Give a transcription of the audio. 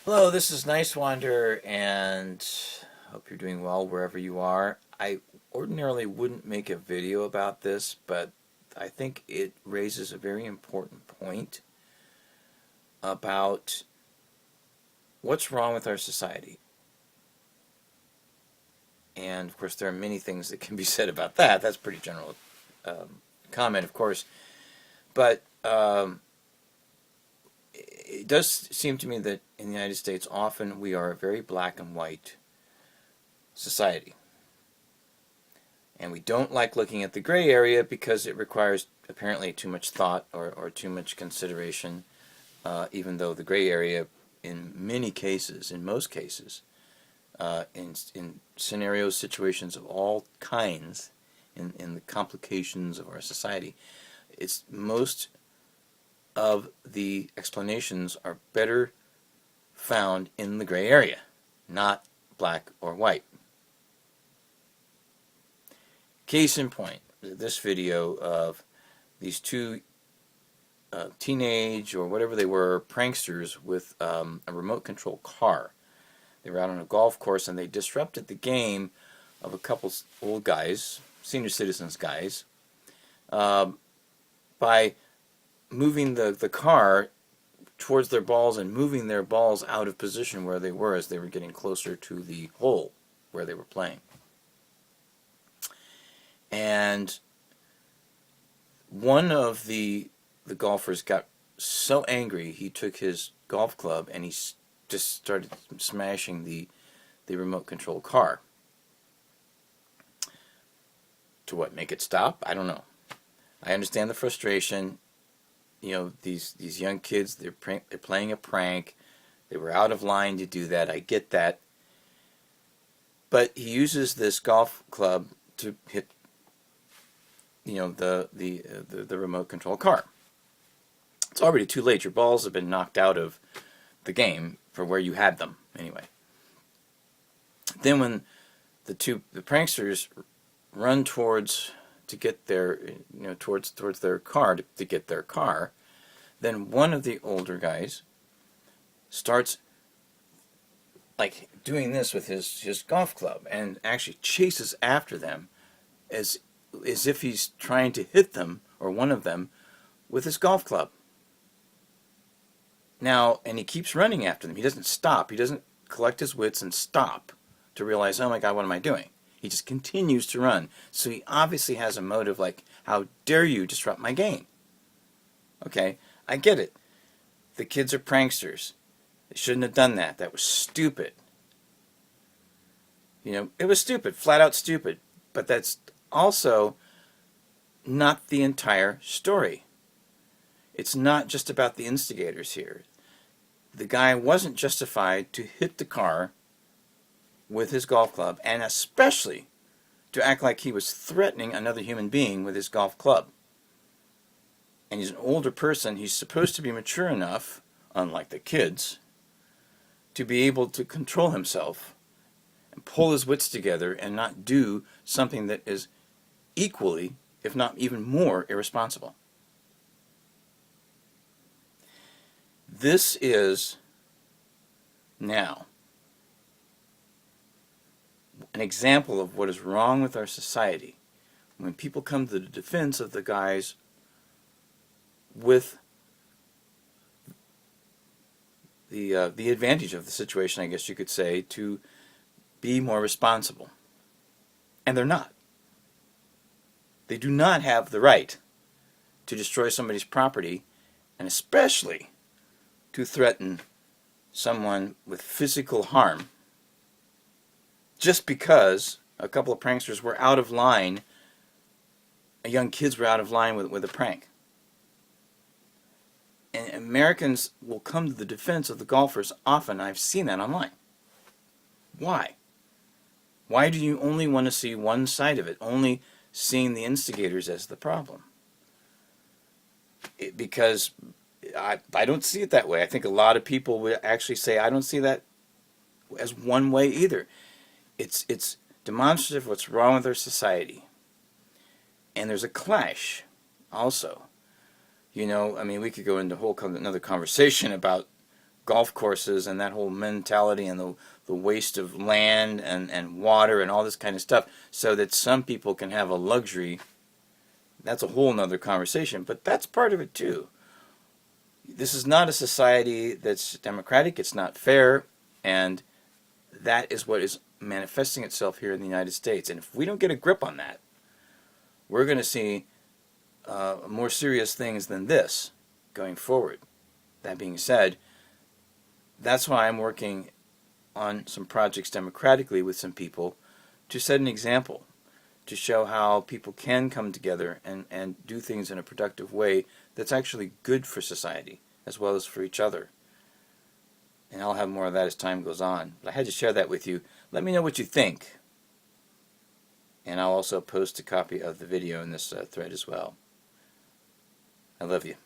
Hello, this is Nice Wander, and hope you're doing well wherever you are. I ordinarily wouldn't make a video about this, but I think it raises a very important point about what's wrong with our society. And of course, there are many things that can be said about that. That's pretty general comment, of course. But it does seem to me that in the United States, often we are a very black and white society. And we don't like looking at the gray area because it requires apparently too much thought or too much consideration, even though the gray area in many cases, in most cases, in scenarios, situations of all kinds, in the complications of our society, it's most of the explanations are better found in the gray area, not black or white. Case in point, this video of these two teenage or whatever they were pranksters with a remote control car. They were out on a golf course and they disrupted the game of a couple old guys, senior citizens guys, by moving the car towards their balls and moving their balls out of position where they were as they were getting closer to the hole where they were playing. And one of the golfers got so angry he took his golf club and he just started smashing the remote control car. To what, make it stop? I don't know. I understand the frustration. You know, these young kids, they're playing a prank. They were out of line to do that. I get that. But he uses this golf club to hit, you know, the remote control car. It's already too late. Your balls have been knocked out of the game for where you had them anyway. Then when the pranksters run towards to get their towards their car to get their car, then one of the older guys starts like doing this with his golf club and actually chases after them as if he's trying to hit them or one of them with his golf club. Now, and he keeps running after them. He doesn't stop. He doesn't collect his wits and stop to realize, oh my God, what am I doing? He just continues to run. So he obviously has a motive like, how dare you disrupt my game? Okay, I get it. The kids are pranksters. They shouldn't have done that. That was stupid. You know, it was stupid, flat out stupid. But that's also not the entire story. It's not just about the instigators here. The guy wasn't justified to hit the car with his golf club, and especially to act like he was threatening another human being with his golf club. And he's an older person. He's supposed to be mature enough, unlike the kids, to be able to control himself and pull his wits together and not do something that is equally, if not even more, irresponsible. This is now an example of what is wrong with our society when people come to the defense of the guys with the advantage of the situation, I guess you could say, to be more responsible. And they're not. They do not have the right to destroy somebody's property, and especially to threaten someone with physical harm just because a couple of pranksters were out of line, young kids were out of line with a prank. And Americans will come to the defense of the golfers often. I've seen that online. Why? Why do you only want to see one side of it, only seeing the instigators as the problem? Because I don't see it that way. I think a lot of people would actually say, I don't see that as one way either. It's demonstrative of what's wrong with our society. And there's a clash also. You know, I mean, we could go into another conversation about golf courses and that whole mentality and the waste of land and water and all this kind of stuff so that some people can have a luxury. That's a whole nother conversation, but that's part of it too. This is not a society that's democratic, it's not fair, and that is what is manifesting itself here in the United States. And if we don't get a grip on that, we're going to see more serious things than this going forward. That being said, that's why I'm working on some projects democratically with some people to set an example, to show how people can come together and do things in a productive way that's actually good for society as well as for each other. And I'll have more of that as time goes on. But I had to share that with you. Let me know what you think. And I'll also post a copy of the video in this thread as well. I love you.